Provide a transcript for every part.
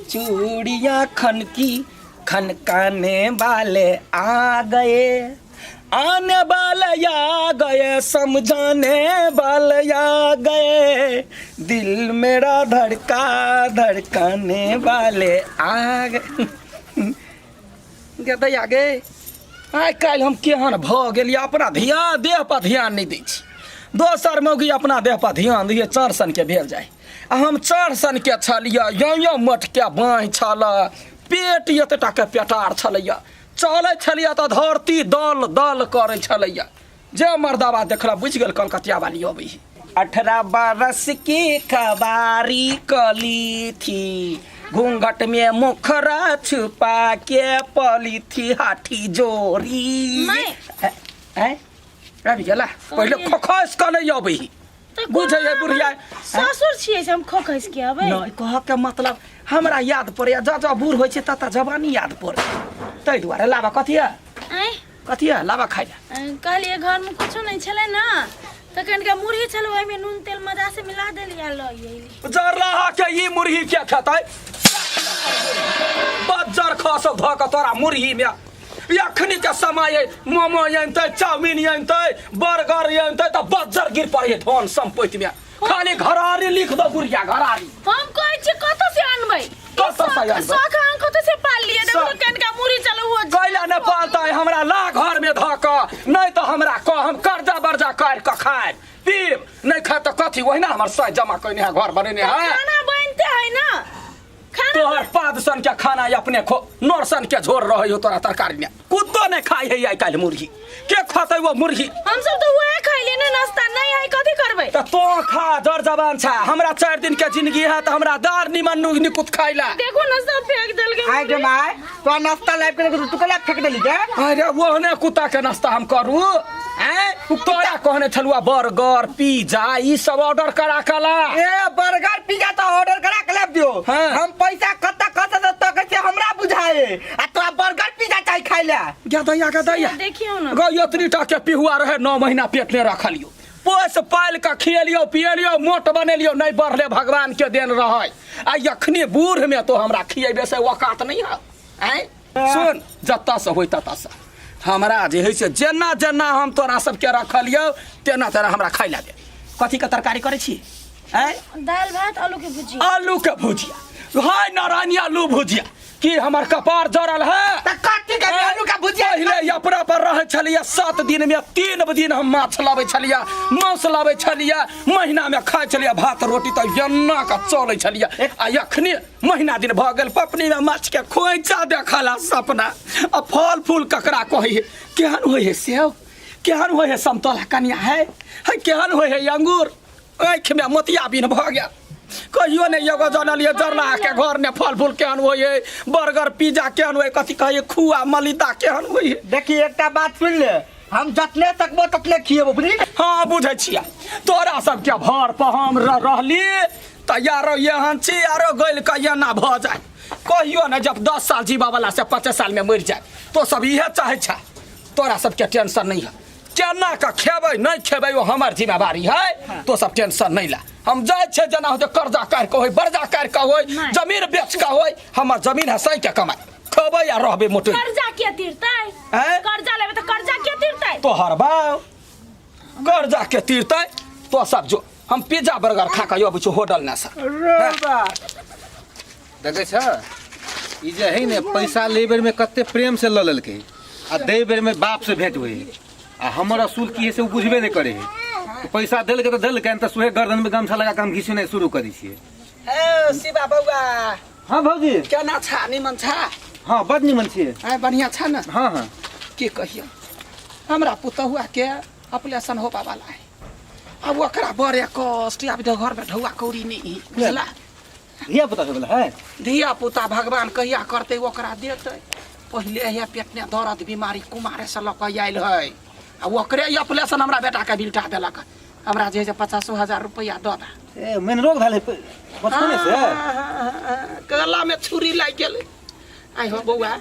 चूड़ियाँ खनकी खनकाने वाले आ गए, आने वाले आ गए, समझाने वाले आ गए, दिल मेरा धड़का धड़काने वाले आ गए। आ गए आइ काल्हि हम केहन भऽ गेलिए, अपना ध्यान देह पर ध्यान नहीं दै छी। दोसर मौगी अपना देह पर ध्यान दिए, चढ़ सन के भेल जाए। हम चढ़ सन के छलिए, यो मठ के बाँहि छल, पेट एतटा के पेटार छलैया, चलै छलिए तऽ धरती दल दल करै छलैया। जे मर्दाबा देखला बुझि गेल कलकतिया वाली अबै है। 18 बरस की कबारी कली थी, घूंघट में मुखरा छुपा के पली थी हाथी जोरी। रवि गेला पहले खखस क नहीं अबै है, बुझे है बुढ़िया। ससुर छियै से हम खखस के अबै नहीं कह के मतलब हमरा याद पड़े, जा बूढ़ होइ छै तत जवानी याद पड़े, तै दुआरे लाबा कथिया कथिया लाबा खाइ ले। कहलिए घर में कुछो नहीं छले ना, त कनिका मुरही छल, ओइ में नून तेल मजा से मिला देलिया ल यही जरला के ई मुरही के खेतै, बज्जर खस ध के तोरा मुरही में। अखनी के समय है, मोमो आनते, चाउमीन आनते, बर्गर आनते त बज्जर गिर पड़े धन संपत्ति में। खाली घरारी लिख दो बुढ़िया, घरारी। हम कहै छी कत से आनबै, कत से आनबै? साख हम कत से पाल लिए, देखो कनिका मुरही चलो वो कैला न पालता है, हमरा ला घर में ध क, नहीं तो हमरा क हम कर्जा बर्जा कर क खाए पीब, नहीं खाए तो कथी वही ना हमर सह जमा करने है, घर बनेने है। खाना बनते है ना, तोहर पाद सन के खाना अपने खो, नोर सन के झोर रहे हो तोरा तरकारी में। कुत्तो नहीं खाई है आई काल्हि मुर्गी, के खाते वो मुर्गी? हम सब तो वह खाई लेने, नाश्ता नहीं है कथी करबै? त तो खा, जर जबान छा। हमरा 4 दिन के जिंदगी है त हमरा दार निमन निकुत खाइला। देखो ना सब फेंक देल के। हाय गे माय, तो नाश्ता लाइव के तू कला फेंक देली के? अरे वो ने कुत्ता के नाश्ता हम करू हैं? तोरा कहने छलुआ बर्गर पिज्जा ई सब ऑर्डर करा कला। ए बर्गर पिज्जा तो ऑर्डर करा के लाब दियो। हम पैसा कत्ता तो कैसे हमरा बुझाए, आ तो बर्गर पिज्जा चाहि खाइ ले। गे दैया देखियो ना, गो यत्रीटा के पिहुआ रहे 9 महीना पेट में रखलियो, पोस पाल के खियलियो पियलियो, मोट बनेलियो, नहीं बढ़ले भगवान के देन रहे। आ अखनी बूढ़ में तो हमरा खियेबे से औकात नहीं है। हैं सुन, जत्ता से होई तत्ता से हमरा जे है से जेना जेना हम तोरा सबके रखलियो तेना तेना हमरा खाइ ला दे। कथी के तरकारी करे छी? हैं दाल भात आलू के भुजिया। आलू के भुजिया, हाय नारायणी आलू भुजिया की हमर कपार जरल है। त कथी के आलू का भुजिया? पहले अपना पर रहे छलिया 7 दिन में 3 दिन हम माछ लावे छलिया, मांस लावे छलिया, महीना में खाए छलिया भात रोटी, तो यन्ना का चले छलिया। आ अखनी महीना दिन भ गेल, पपनी में माछ के खोइचा देखला सपना। आ फल फूल ककरा कहे है, केहन होय है सेव, केहन होय है समतोला कनिया है केहन होय है अंगूर, आँख में मोतियाबिन भ गया। कहियो नहीं एगो जनलिए जरला के घर में फल फूल केहन होय है, बर्गर पिज्जा केहन होय, कथी कहे खुआ मलिदा केहन होय है। देखी एकटा बात सुन ले, हम जतने तकबो ततने खिएबो, बुझली? हाँ बुझे छिया, तोरा सब के भर पर हम रहली त यारो एहन छी, यारो गइल के एना भ जाए। कहियो न जब 10 साल जीवा वाला से 50 साल में मर जाए, तो सब इहे चाहे छा। तोरा सब के टेंशन नहीं है, केना का खेबै नहीं खेबै वो हमर जिम्मेवारी है। तो सब टेंशन नहीं ला, हम जाए छे जना हो कर्जा कर के होय, बर्जा कर के होय, जमीन बेच के होय, हमर जमीन है सही के कमाई, खबै या रहबे मोटे। कर्जा के तीरतै? कर्जा लेबे त कर्जा के तीरतै? तोहर बाऊ कर्जा के तीरतै। तो सब जो हम पिज्जा बर्गर खा के अब छ होटल ना सा देखे छ ई जे है ने पैसा ले बेर में कते प्रेम से ल लेलके, आ दे बेर में बाप से भेंट होई, आ हमर असूल की है से बुझबे नहीं करे है। तो पैसा देल के तो देल के, त सुहे गर्दन में गमछा लगा के हम घिसने शुरू करी छिए। ए शिवा बौआ। हां भौजी केना छा? निमन छा? हां बड निमन छिए। ए बढ़िया छा ना? हां के कहियो हमरा पुतहुआ के ऑपरेशन होबा वाला है, अब ओकरा बड़े कष्ट, अब तो घर में ढौआ कौड़ी नहीं बुझला। धिया पुता के वाला है, धिया पुता भगवान कहिया करते ओकरा देते। पहले है पेट में दर्द बीमारी कुमारे से लक आयल है, अब ओकरे ऑपरेशन हमरा बेटा के बिल्टा देलक, हमरा जे 50,000 रुपया दो दा। ए मेन रोग भेल बचपने से गला में छुरी लाग गेल। आई हो बौआ,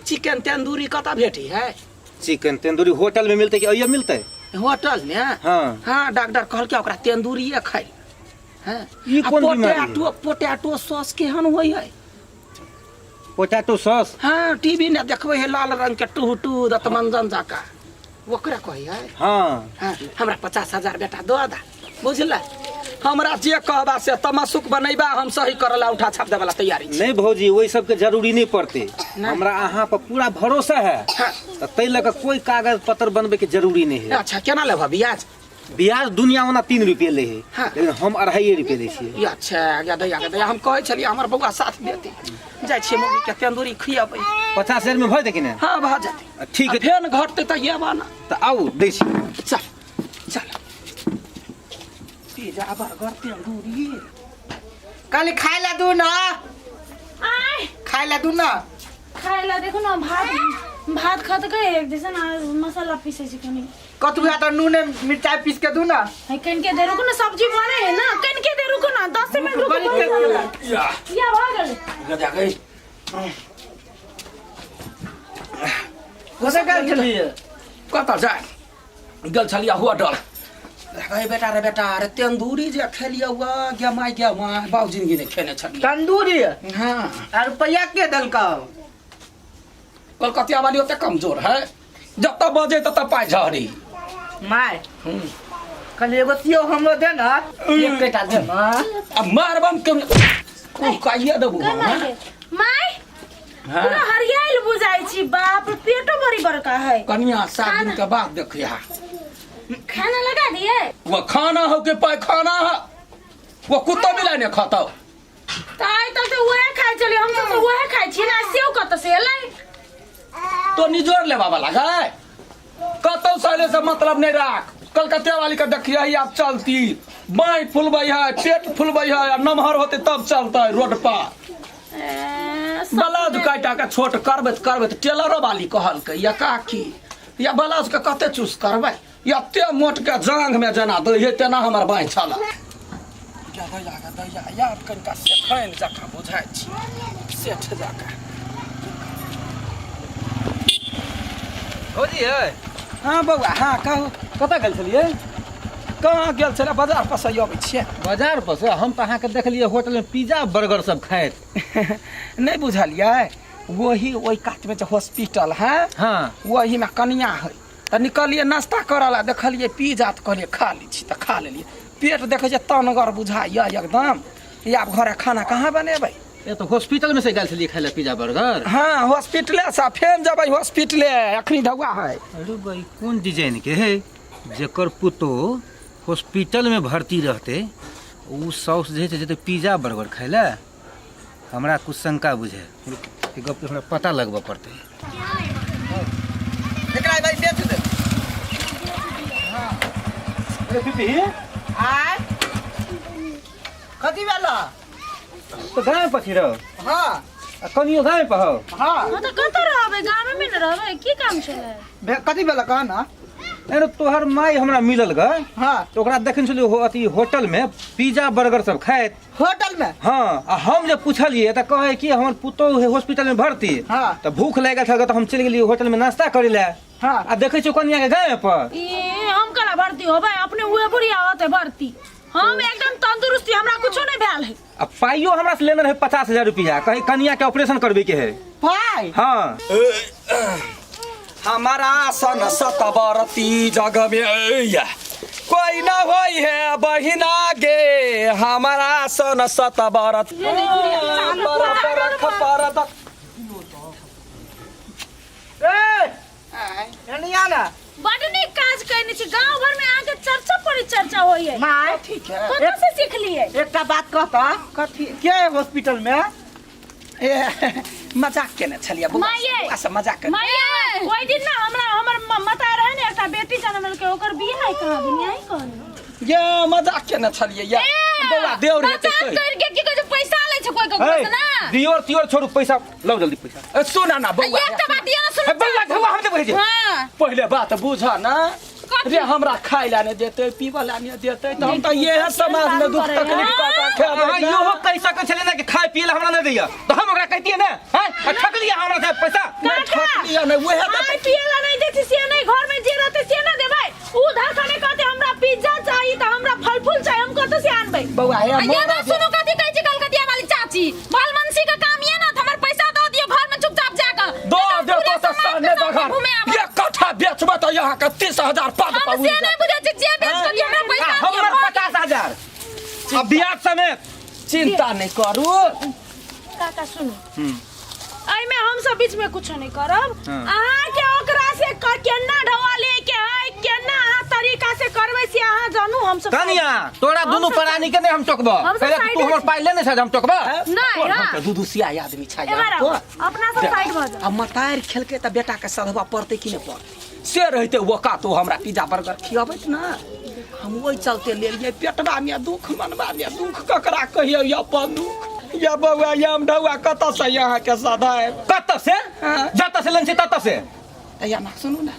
चिकन तंदूरी कता भेटी है? चिकन तंदूरी होटल में मिलते कि अइया मिलते? होटल में? हाँ हाँ डॉक्टर कहल के ओकरा तंदूरी खाई। हैं ई कोन बीमारी है? पोटैटो सॉस केहन होई है? पोटैटो सॉस हाँ टीवी ने देखबै है लाल रंग के टूटू दतमंजन जाका ओकरा कहै है। हाँ हाँ, हमरा 50,000 बेटा दो दा बुझल। हमरा जे कहबा से तमसुक बनैबा हम सही करला उठा छाप देवाला तैयारी छी। नहीं भौजी वही सब के जरूरी नहीं पड़ते। हमरा अहाँ पर पूरा भरोसा है हाँ। तो तै लगा कोई कागज पत्र बनबे के जरूरी नहीं है। अच्छा केना लेबा ब्याज? ब्याज दुनिया में 3 रुपये ले है हाँ। लेकिन हम 2.5 रुपये दै छियै। अच्छा गया हम कहै छलियै हमर बौआ साथ देते जाइ छियै मम्मी के तंदूरी खियाबै 50,000 में भर दे कि नहीं? हाँ भा जेतै। ठीक है फेन घटतै त ये बाना तो आओ दै छी। चल चल पिज्जा बर्गर तंदूरी कल खाए ला दू ना, आय खाए ला दू ना। खाइला देखो ना भात खा के एक जैसे ना मसाला पीसे छी कनी कतु या तो नून मिर्चाई पीस के दू ना। है कन के दे रुको ना सब्जी बने है ना कन के दे रुको ना 10 मिनट रुको या भागल गजा गई गोसे गल छलिए कत जाय गल छलिया होटल रे बेटा रे तंदूरी जे खेलिया हुआ गया माय बाबू जिंदगी ने खेने छलिए तंदूरी। हां आ रुपया के दलका? कलकतिया वाली ओते कमजोर है जब तक बजे तब तक पाई झड़ी। माय कल एगो सियो हमरो दे ना, एक पेटा दे ना। अब मारबम के को काइया देबू माय हां पूरा हरियाइल बुझाई छी बाप पेटो बड़ी बड़का है। कन्या 7 दिन के बाद देखिया खाना लगा दिए वो खाना हो के पैखाना है वो कुत्ता मिला ने खाता ताई तो वह खाइ चली हम तो वह खाइ छी ना सेव कत से लाई तो निजोर ले बाबा लगा कतो साले से मतलब नहीं राख। कलकत्ता वाली का देखिया ही आप चलती बाई फुलबई है पेट फुलबई है नमहर होते तब चलता है रोड पर। ब्लाउज काटा के छोट करबे तो टेलरो वाली कहल के या काकी या ब्लाउज के कते चूस करबे या ते मोट के जांग में जना दे हे तेना हमर बाई छला या यार कनका से खैन जका बुझाइ छी सेठ जका। भौजी है हाँ बउआ हाँ कहू कतऽ गेल छलिए? कहाँ गेल छलै बाजार पर से अबै छियै। बाजार पर से हम तो अहाँ के देखलिए होटल में पिज्जा बर्गर सब खाइत। नहीं बुझलियै वही ओहि कात में जो हॉस्पिटल है हाँ वही में कनिया है तो निकलिए नाश्ता करला देखलिए पिज्जा तो कहलिए खा ली छी तो खा लेलिए। पेट देखे तनगर बुझाइए एकदम ये आप घर खाना कहाँ बनेबै? ये तो हॉस्पिटल में से गेल छलिए खाए ला पिज्जा बर्गर। हाँ हॉस्पिटले से फेन जब हॉस्पिटले अखनी ढौआ है। अरे भाई कौन डिजाइन के है जेकर पुतो हॉस्पिटल में भर्ती रहते उ सौस जे है पिज्जा बर्गर खाए ला हमरा कुछ शंका बुझे गप के हमरा पता लगबा पड़ते। एकरा भाई बेच दे। हां अरे पीपी आय कथी वाला तो गाय पछी रहो। हां कनियो गाय पर हो। हां हम तो कत रहबे गांव में न रहबे की काम छले कथी वाला कह ना। अरे तोहर माई हमरा मिलल ग हां तो ओकरा देखन छलियो अथी होटल में पिज्जा बर्गर सब खाइत। होटल में? हाँ आ हम जब पूछलिए तो कहे कि हमर पुतो है हॉस्पिटल में भर्ती। हाँ तो भूख लगा था तो हम चल गेलिए होटल में नाश्ता करे ला। हाँ आ देखे छो कन्या के गाय पर ए हम कला भर्ती होबे अपने हुए बुढ़िया होते भर्ती हम एकदम तंदुरुस्ती हमरा कुछो नहीं भेल है। आ पाइयो हमरा से लेने रहे 50,000 रुपया कहीं कन्या के ऑपरेशन करबे के है। भाई हाँ हमारा सन सतबरती जग में कोई न होई है बहिना गे हमारा सन सतबरत एनिया ना बड़ नीक काज करने छी गांव भर में आके चर्चा परिचर्चा होई है। माय ठीक है कतौ से सीख लिए एकटा बात कहता कथी के हॉस्पिटल में मजाक केने छलिए बुआ से मजाक कर माये ओइ दिन ना हमर मता रहे ने एकटा बेटी जन्मल के ओकर बियाह है कहां दुनिया ही कहन ये मजाक केने छलिए या बउआ देव रे मजाक करके की कहै पैसा ले छै कोई को ना दियोर तियोर छोड़ू पैसा लो जल्दी पैसा। सुना ना बउआ एकटा बात ये ना सुन बउआ धवा हम दे हां पहले बात बुझा ना रे हमरा खाए ला नहीं देते पीवा ला नहीं देते तो हम तो ये है समाज में दुख तकलीफ का खेल यो हो कैसा के छले ना कि खाए पिए ला हमरा नहीं दैया तो हम ओकरा कहतिए ना हैं ठक लिया हमरा से पैसा नहीं ठक लिया नहीं वो है खाए पिए ला नहीं देती से नहीं घर में जे रहते से ना देबै उधार खाने कहते हमरा पिज्जा चाहिए त हमरा फल फूल चाहिए हम कत से आनबै बउआ हे ये बात सुनो कथी कहै छी कलकतिया वाली चाची बाल मनसी का काम ये ना हमर पैसा दो दियो घर में चुपचाप जाकर दो दे तो सामने बघर ये कट्ठा बेचबा त यहाँ के 30,000 पाद हम पाऊ से नहीं बुझे छी जे बेच के हमरा पैसा हमर 50,000 अब ब्याज समेत चिंता नहीं करू काका सुनो आई में हम सब बीच में कुछ नहीं करब अहाँ के ओकरा से केना ढवा ले के है केना अहाँ तरीका से करबै से अहाँ जानू हम सब कनिया तोरा दुनु प्राणी के नहीं हम टोकबो हम सब पहले साइड तू हमर में पाई लेने छ हम टोकबो नहीं हां दूधू सिया आदमी छा एबार तो अपना सब साइड भ जा अब मतार खेलके त बेटा के सधवा पड़ते कि नहीं पड़ते से रहते वो का तो हमरा पिज्जा बर्गर खियाबैत ना हम वही चलते ले लिए पेटवा में दुख मनवा में दुख ककरा कहियो अपन दुख या बउआ या हम ढौआ कत से यहाँ के सधा है कत से जत से लेन छी तत से या ना सुनू ना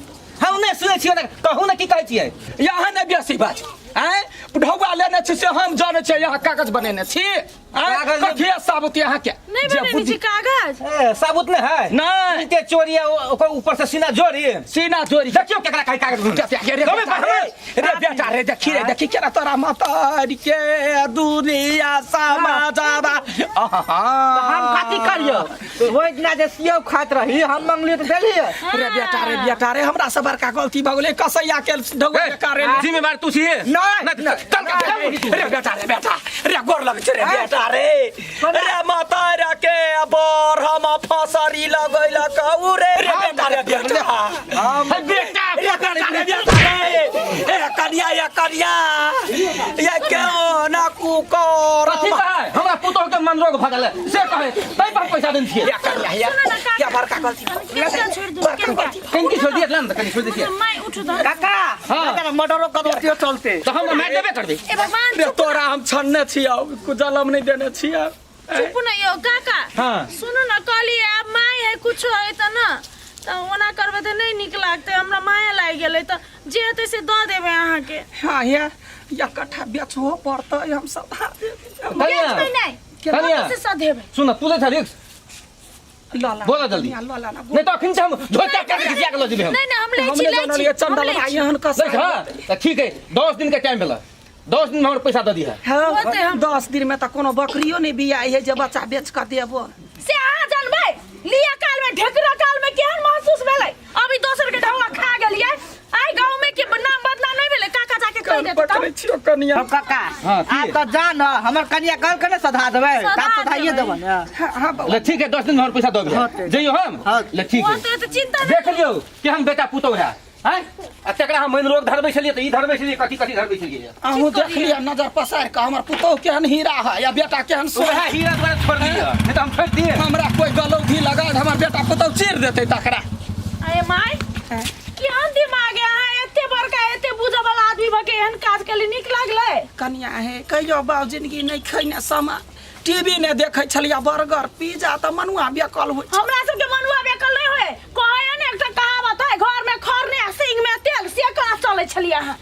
हम नहीं सुनै छियै कहू ना की कहै छियै यहाँ ने बेसी बात हैं ढौआ लेने छी से हम जाने छी यहाँ कागज बनेने छी कागज कथी साबुत यहाँ के नहीं बनेनी छी कागज ए साबुत नहीं है नहीं के चोरी ओकर ऊपर से सीना जोड़ी सीना जोरी देखियो केकरा कहि कागज रे बेटा रे देखी रे देखी केरा तोरा मातारी के दुनिया समाजवा हम कथी करियो ओइ दिना जे सियो खात रही हम मंगली त देलिए बेटा रे हमरा से बड़का गलती भ गेलै कसैया के ढौआ के कारण जिम्मेवार तू छी रे बेटा रे गोर लग रे बेटा रे मातारा के बर हम फसरी लगैल कहू रे बेटा हम बेटा ए कनिया ये क्यों ना कुकर कथी कहै हमरा पुतोह के मन रोग भगल से कहै तै पर पैसा देन छियै कनिया क्या बड़का गलती छोड़ दो कहीं छोड़ दिए ना कहीं छोड़ दीजिए मैं उठ दो काका काका मर्डरो कदो चलते तो हम मार देबे कर दे ए भगवान रे तोरा हम छन्ने छिया कुजलम नहीं देने छिया चुप नहीं हो काका हाँ। सुनो ना कहली अब माय है कुछ है त ना त ओना करबे त नहीं निक लागते हमरा माया लाग गेलै त जे हेतै से द देबे अहाँ के हां या कट्ठा बेचहो पड़तै हम सब कनिया नहीं कनिया से सधेबे सुन तू ले रिक्स लाला बोला जल्दी लाला नहीं तो अखन से हम झोटा के खिसिया के लो जीबे हम नहीं हम ले छी हमने जानल ये चंदल भाई हन का देख हां तो ठीक है 10 दिन का टाइम भेला 10 दिन में हमर पैसा द दिया होते हम 10 दिन में त कोनो बकरियो नहीं बियाई है जे बच्चा बेच के देबो से अहाँ जानबै लिया काल में ढेकरा काल में केहन महसूस भेलै अभी दोसर के ढौआ खा गेलियै आइ गांव में के नाम बदनाम नहीं भेलै काका जाके कह देत पकड़े छियो कनिया हम काका हाँ, आ की? त जान हमर कनिया कल के सधा देबै का सधाइए देबै ना हां ले ठीक है 10 दिन में हमर पैसा द दिया जइयो हम हाँ। ले ठीक है ओते त चिंता देख लियो कि हम बेटा पुतौ है हैं आ तकरा हम मन रोग धरबै छलिए त ई धरबै छलिए कथी धरबै छलिए अहूँ देख लिया नजर पसार के हमर पुतौह केहन हीरा है या बेटा केहन सोना वह हीरा द्वारा छोड़ दिया नहीं तो हम छोड़ दिए हमरा कोई गलौधी लगा हमर बेटा पुतौह चीर देते तकरा अरे माय केहन दिमाग है अहाँ एते बड़का एते बुझे वाला आदमी भके एहन काज के लिए निक लागलै कनिया है कहियो बाप जिंदगी नहीं खैने समा टीवी ने देखे छलिया बर्गर पिज्जा त मनुआ बेकल होइ हमरा सबके मनुआ बेकल नहीं होए कहै ने एकटा कहावत है घर में खर ने सिंग में तेल से का चलै छलिया अहाँ